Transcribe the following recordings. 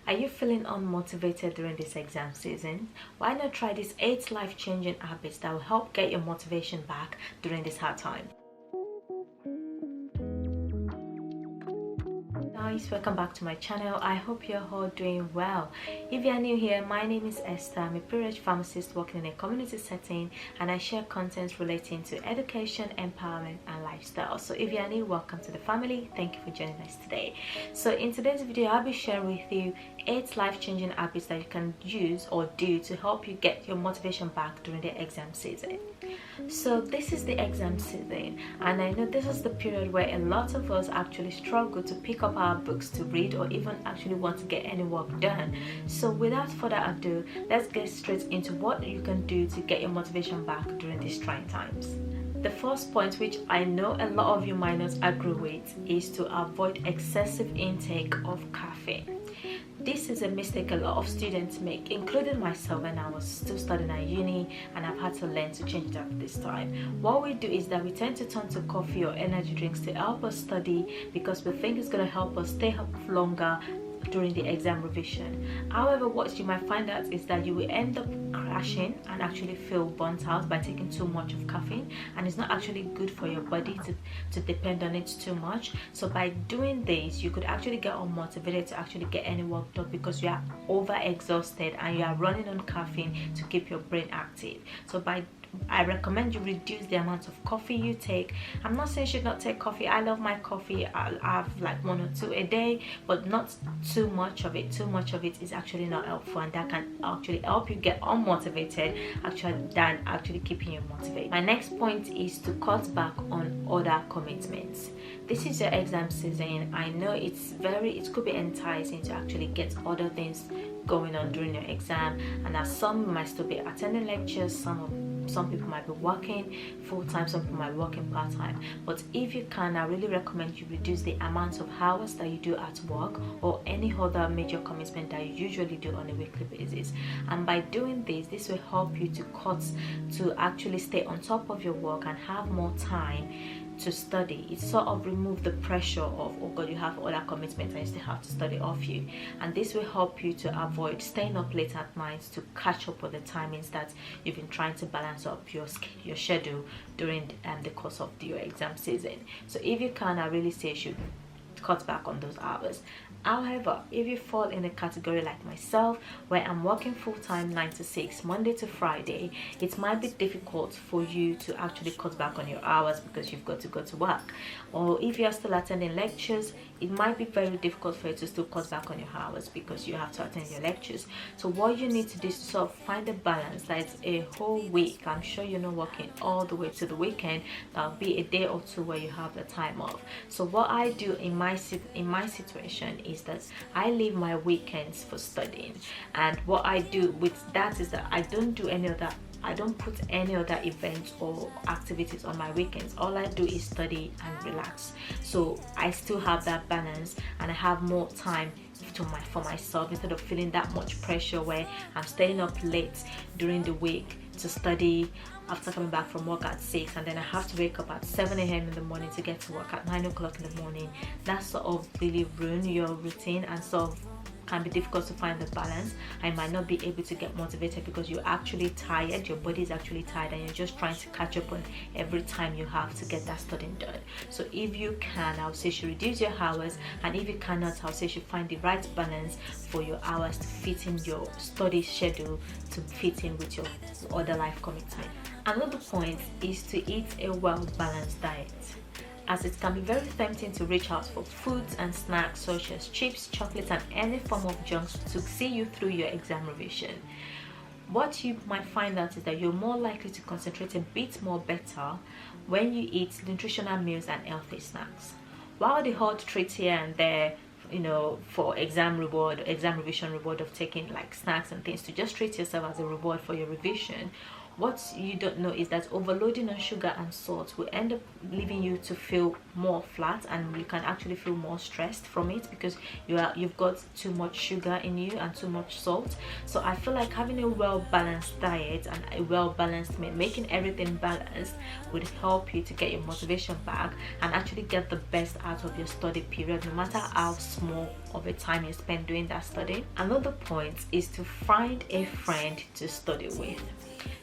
Are you feeling unmotivated during this exam season? Why not try these 8 life-changing habits that will help get your motivation back during this hard time? Guys, welcome back to my channel. I hope you're all doing well. If you are new here, my name is Esther. I'm a pre-reg pharmacist working in a community setting, and I share content relating to education, empowerment and lifestyle. So if you are new, welcome to the family. Thank you for joining us today. So in today's video, I'll be sharing with you 8 life-changing habits that you can use or do to help you get your motivation back during the exam season. So this is the exam season, and I know this is the period where a lot of us actually struggle to pick up our books to read or even actually want to get any work done. So without further ado, let's get straight into what you can do to get your motivation back during these trying times. The first point, which I know a lot of you might not agree with, is to avoid excessive intake of caffeine. This is a mistake a lot of students make, including myself when I was still studying at uni, and I've had to learn to change that this time. What we do is that we tend to turn to coffee or energy drinks to help us study because we think it's going to help us stay up longer during the exam revision. However, what you might find out is that you will end up crashing and actually feel burnt out by taking too much of caffeine, and it's not actually good for your body to depend on it too much. So by doing this, you could actually get unmotivated to actually get any work done because you are over exhausted and you are running on caffeine to keep your brain active. So I recommend you reduce the amount of coffee you take. I'm not saying you should not take coffee. I love my coffee. I'll have like 1 or 2 a day, but not too much of it. Too much of it is actually not helpful, and that can actually help you get unmotivated than actually keeping you motivated. My next point is to cut back on other commitments. This is your exam season. I know it could be enticing to actually get other things going on during your exam, and as some might still be attending lectures, some people might be working full-time, some people might be working part-time. But if you can, I really recommend you reduce the amount of hours that you do at work or any other major commitment that you usually do on a weekly basis. And by doing this will help you to actually stay on top of your work and have more time to study. It sort of remove the pressure of, oh god, you have other commitments and you still have to study off you. And this will help you to avoid staying up late at night to catch up with the timings that you've been trying to balance up your schedule during the course of your exam season. So if you can, I really say you should cut back on those hours. However, if you fall in a category like myself where I'm working full-time 9 to 6 Monday to Friday, it might be difficult for you to actually cut back on your hours because you've got to go to work. Or if you're still attending lectures, it might be very difficult for you to still cut back on your hours because you have to attend your lectures. So what you need to do is to sort of find a balance. That it's a whole week. I'm sure you're not working all the way to the weekend. That'll be a day or two where you have the time off. So what I do in my situation is that I leave my weekends for studying, and what I do with that is that I don't put any other events or activities on my weekends. All I do is study and relax. So I still have that balance, and I have more time for myself instead of feeling that much pressure where I'm staying up late during the week to study after coming back from work at 6, and then I have to wake up at 7 a.m. in the morning to get to work at 9 o'clock in the morning. That sort of really ruin your routine and sort of can be difficult to find the balance. I might not be able to get motivated because you're actually tired, your body is actually tired, and you're just trying to catch up on every time you have to get that studying done. So if you can, I'll say you should reduce your hours, and if you cannot, I'll say you should find the right balance for your hours to fit in your study schedule, to fit in with your other life commitment. Another point is to eat a well-balanced diet, as it can be very tempting to reach out for foods and snacks such as chips, chocolates and any form of junks to see you through your exam revision. What you might find out is that you're more likely to concentrate a bit more better when you eat nutritional meals and healthy snacks. While the hot treats here and there, for exam revision reward of taking like snacks and things to just treat yourself as a reward for your revision, what you don't know is that overloading on sugar and salt will end up leaving you to feel more flat, and you can actually feel more stressed from it because you've got too much sugar in you and too much salt. So I feel like having a well-balanced diet and a well-balanced meal, making everything balanced, would help you to get your motivation back and actually get the best out of your study period, no matter how small of the time you spend doing that studying. Another point is to find a friend to study with.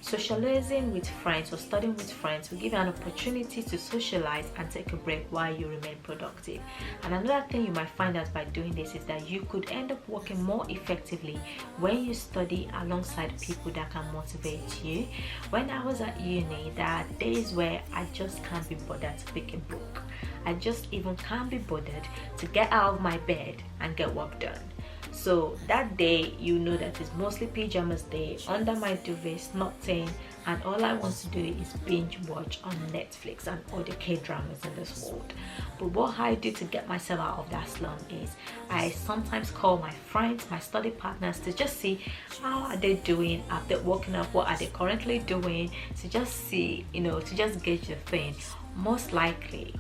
Socializing with friends or studying with friends will give you an opportunity to socialize and take a break while you remain productive. And another thing you might find out by doing this is that you could end up working more effectively when you study alongside people that can motivate you. When I was at uni, there are days where I just can't be bothered to pick a book. I just even can't be bothered to get out of my bed and get work done. So that day, you know that it's mostly pajamas day, under my duvet, nothing, and all I want to do is binge watch on Netflix and all the K-dramas in this world. But what I do to get myself out of that slum is I sometimes call my friends, my study partners, to just see how are they doing, are they working up, what are they currently doing, to just see, to just gauge the thing. Most likely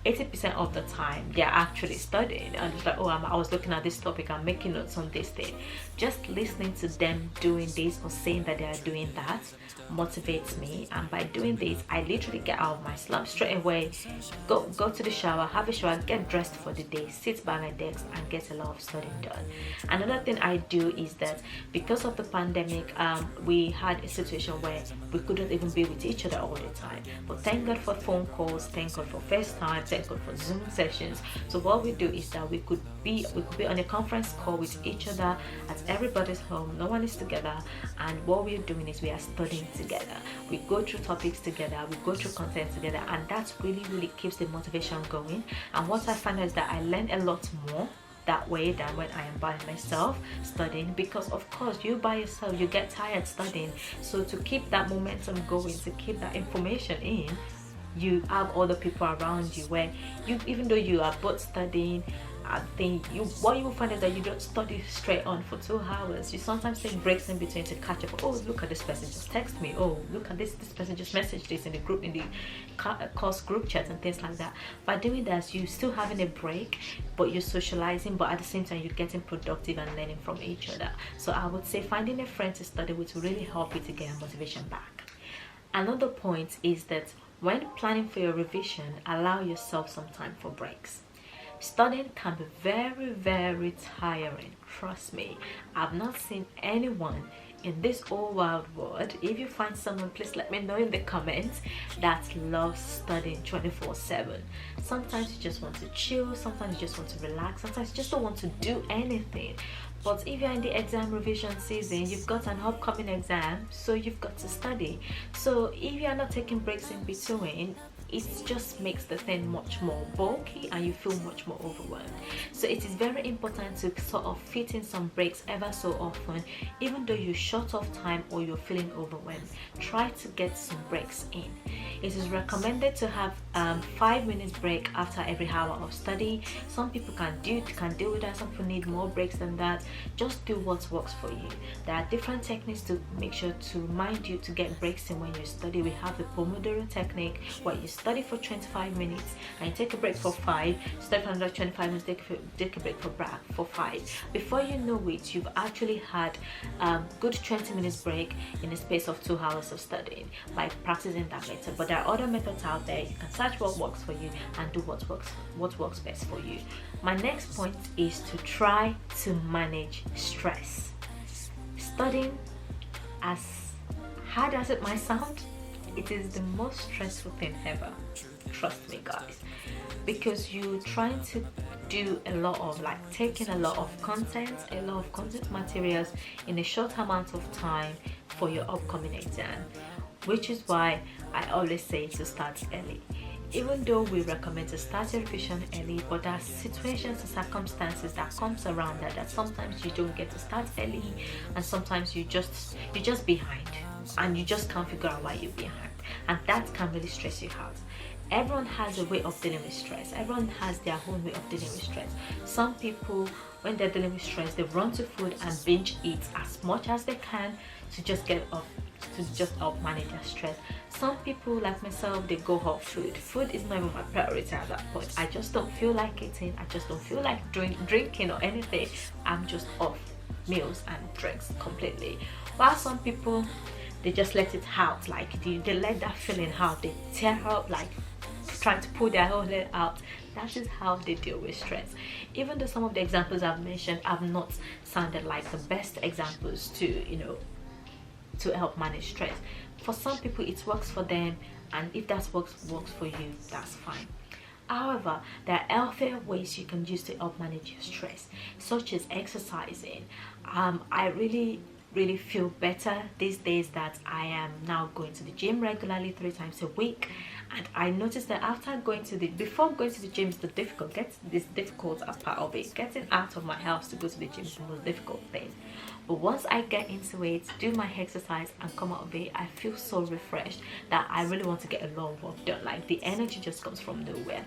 80% of the time they're actually studying, and it's like, oh, I was looking at this topic, I'm making notes on this thing. Just listening to them doing this or saying that they are doing that motivates me, and by doing this I literally get out of my slump straight away, go to the shower, have a shower, get dressed for the day, sit by my desk and get a lot of studying done. Another thing I do is that because of the pandemic, we had a situation where we couldn't even be with each other all the time, but thank God for phone calls, thank God for FaceTime, thank God for Zoom sessions. So what we do is that we could be on a conference call with each other at everybody's home, no one is together, and what we're doing is we are studying together. We go through topics together, we go through content together, and that really keeps the motivation going. And what I find is that I learn a lot more that way than when I am by myself studying, because of course you by yourself you get tired studying. So to keep that momentum going, to keep that information in, you have other people around you where even though you are both studying, I think what you will find is that you don't study straight on for 2 hours. You sometimes take breaks in between to catch up. Oh, look at this person just text me. Oh, look at this person just messaged this in the group, in the course group chat and things like that. By doing that, you still having a break, but you're socializing, but at the same time you're getting productive and learning from each other. So I would say finding a friend to study with will really help you to get your motivation back. Another point is that when planning for your revision, allow yourself some time for breaks. Studying can be very tiring, trust me. I've not seen anyone in this whole wild world, if you find someone, please let me know in the comments, that loves studying 24/7. Sometimes you just want to chill, sometimes you just want to relax, sometimes you just don't want to do anything. But if you're in the exam revision season, you've got an upcoming exam, so you've got to study. So if you're not taking breaks in between, it just makes the thing much more bulky and you feel much more overwhelmed. So it is very important to sort of fit in some breaks ever so often. Even though you're short of time or you're feeling overwhelmed, try to get some breaks in. It is recommended to have 5 minutes break after every hour of study. Some people can deal with that, some people need more breaks than that. Just do what works for you. There are different techniques to make sure to remind you to get breaks in when you study. We have the Pomodoro technique, where you study for 25 minutes and you take a break for 5, study for another 25 minutes, take a break for 5. Before you know it, you've actually had a good 20 minutes break in the space of 2 hours of studying by practicing that method. But there are other methods out there. You can search what works for you and do what works best for you. My next point is to try to manage stress. Studying, as hard as it might sound, it is the most stressful thing ever. Trust me, guys, because you're trying to do a lot of taking a lot of content materials in a short amount of time for your upcoming exam, which is why I always say to start early. Even though we recommend to start your revision early, but there are situations and circumstances that comes around that sometimes you don't get to start early, and sometimes you just behind and you just can't figure out why you're behind, and that can really stress you out. Everyone has a way of dealing with stress. Everyone has their own way of dealing with stress. Some people, when they're dealing with stress, they run to food and binge eat as much as they can to just help manage their stress. Some people like myself, they go off food. Food is not even my priority at that point. I just don't feel like eating. I just don't feel like drinking or anything. I'm just off meals and drinks completely. While some people, they just let it out, they let that feeling out, they tear up trying to pull their whole head out. That is how they deal with stress. Even though some of the examples I've mentioned have not sounded like the best examples to help manage stress, for some people it works for them, and if that works for you, that's fine. However, there are healthier ways you can use to help manage your stress, such as exercising. I really feel better these days that I am now going to the gym regularly 3 times a week. And I noticed that after before going to the gym is the difficult part of it. Getting out of my house to go to the gym is the most difficult thing. But once I get into it, do my exercise and come out of it, I feel so refreshed that I really want to get a lot of work done. Like, the energy just comes from nowhere.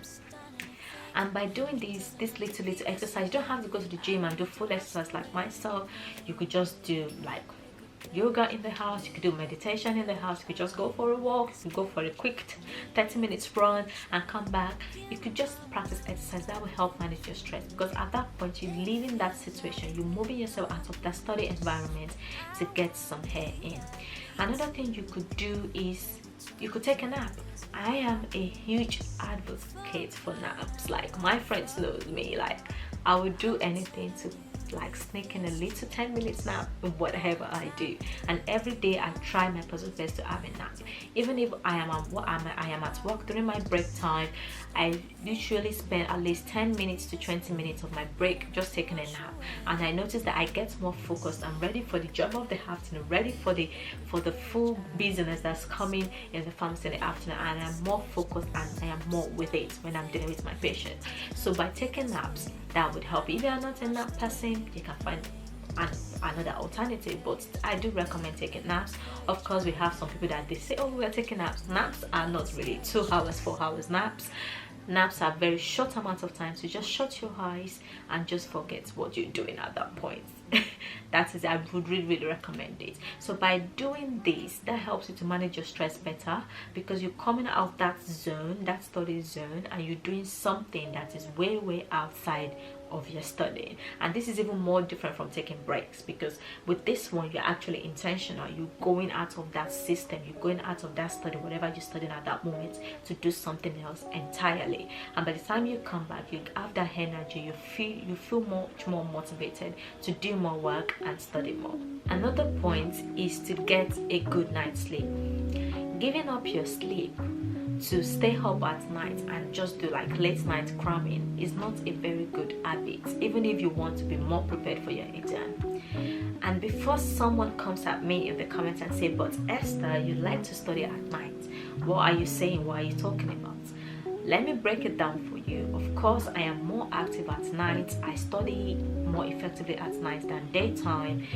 And by doing this little exercise, you don't have to go to the gym and do full exercise like myself. You could just do like yoga in the house, you could do meditation in the house, you could just go for a walk, you could go for a quick 30 minutes run and come back. You could just practice exercise. That will help manage your stress, because at that point you're leaving that situation, you're moving yourself out of that study environment to get some air in. Another thing you could do is you could take a nap. I am a huge advocate for naps. Like, my friends knows me, like I would do anything to like sneak in a little 10 minutes nap with whatever I do. And every day I try my possible best to have a nap. Even if I am at work during my break time, I usually spend at least 10 minutes to 20 minutes of my break just taking a nap. And I notice that I get more focused. I'm ready for the job of the afternoon, ready for the full business that's coming in the pharmacy in the afternoon, and I'm more focused and I am more with it when I'm dealing with my patients. So by taking naps, that would help. If you are not a nap person, you can find another alternative, but I do recommend taking naps. Of course, we have some people that they say, oh, we're taking naps. Naps are not really 2 hours, 4 hours naps. Naps are very short amount of time, so just shut your eyes and just forget what you're doing at that point. That is, I would really recommend it. So by doing this, that helps you to manage your stress better, because you're coming out of that zone, that study zone, and you're doing something that is way outside of your studying. And this is even more different from taking breaks, because with this one you're actually intentional. You're going out of that system, you're going out of that study, whatever you're studying at that moment, to do something else entirely. And by the time you come back, you have that energy, you feel much more motivated to do more work and study more. Another point is to get a good night's sleep. Giving up your sleep to stay up at night and just do like late night cramming is not a very good habit, even if you want to be more prepared for your exam. And before someone comes at me in the comments and say, but Esther, you like to study at night, what are you saying? What are you talking about? Let me break it down for you. Of course, I am more active at night. I study more effectively at night than daytime,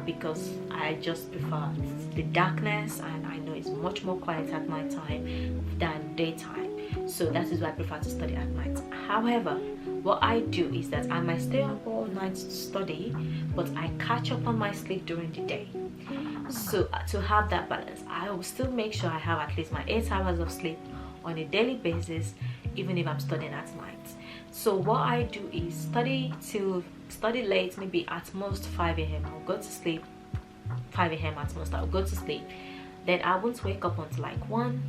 because I just prefer the darkness, and I know it's much more quiet at night time than daytime. So that is why I prefer to study at night. However, what I do is that I might stay up all night to study, but I catch up on my sleep during the day. So to have that balance, I will still make sure I have at least my 8 hours of sleep on a daily basis, even if I'm studying at night. So what I do is study late, maybe at most 5 a.m. I'll go to sleep. 5 a.m. at most I'll go to sleep. Then I won't wake up until like 1,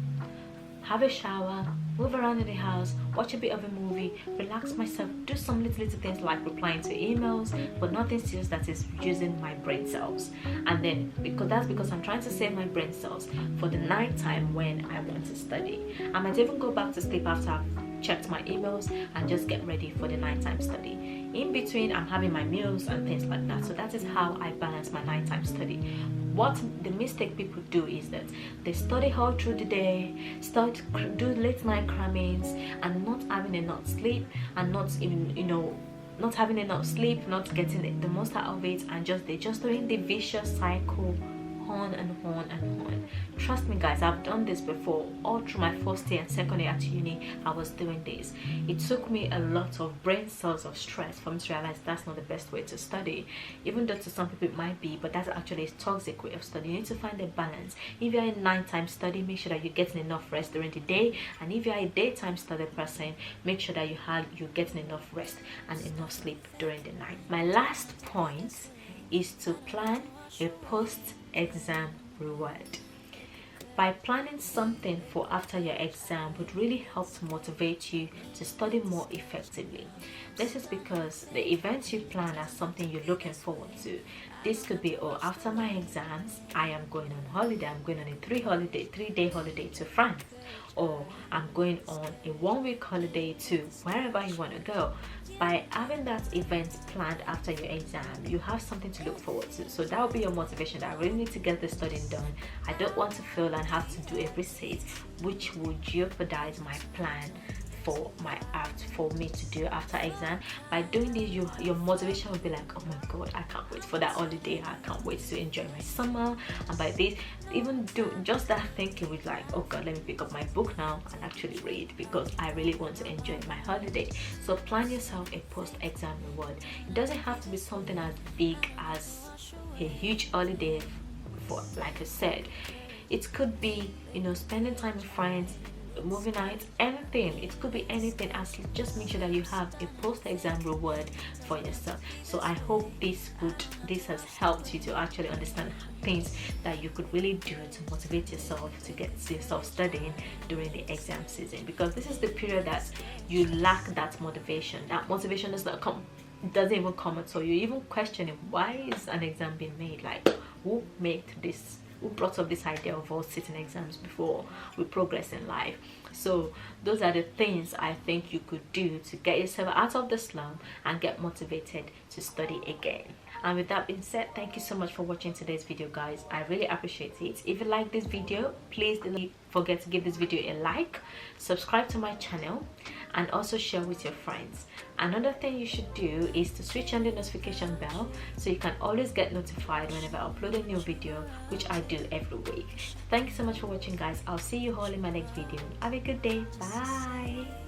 have a shower, move around in the house, watch a bit of a movie, relax myself, do some little things like replying to emails, but nothing serious that is using my brain cells. And then because I'm trying to save my brain cells for the night time when I want to study. I might even go back to sleep after I've checked my emails and just get ready for the nighttime study. In between, I'm having my meals and things like that. So that is how I balance my nighttime study. What the mistake people do is that they study all through the day, do late night crammings, and not having enough sleep, and not even not having enough sleep, not getting the most out of it, and they're just doing the vicious cycle on and on and on. Trust me guys, I've done this before. All through my first year and second year at uni, I was doing this. It took me a lot of brain cells of stress for me to realize that's not the best way to study, even though to some people it might be, but that's actually a toxic way of studying. You need to find a balance. If you're a nighttime study, make sure that you're getting enough rest during the day, and if you're a daytime study person, make sure that you're getting enough rest and enough sleep during the night. My last point is to plan a post-exam reward. by planning something for after your exam would really help to motivate you to study more effectively. This is because the events you plan are something you're looking forward to. This could be, oh, after my exams, I am going on holiday. I'm going on a 3-day holiday to France, or I'm going on a 1-week holiday to wherever you want to go. By having that event planned after your exam, you have something to look forward to. So that will be your motivation, that I really need to get this studying done. I don't want to fail and have to do a resit, which would jeopardize my plan for me to do after exam. By doing this, your motivation will be like, oh my god, I can't wait for that holiday, I can't wait to enjoy my summer. And by this, even do just that thinking with like, oh god, let me pick up my book now and actually read, because I really want to enjoy my holiday. So plan yourself a post-exam reward. It doesn't have to be something as big as a huge holiday. For, like I said, it could be, you know, spending time with friends, movie nights, anything. It could be anything. As just make sure that you have a post-exam reward for yourself. So I hope this has helped you to actually understand things that you could really do to motivate yourself to get yourself studying during the exam season, because this is the period that you lack that motivation. That motivation does not come, doesn't even come at all. You're even questioning, why is an exam being made? Like, who made this? Who brought up this idea of us sitting exams before we progress in life? So those are the things I think you could do to get yourself out of the slump and get motivated to study again. And with that being said, thank you so much for watching today's video, guys. I really appreciate it. If you like this video, please don't forget to give this video a like, subscribe to my channel, and also share with your friends. Another thing you should do is to switch on the notification bell so you can always get notified whenever I upload a new video, which I do every week. Thank you so much for watching, guys. I'll see you all in my next video. Have a good day. Bye.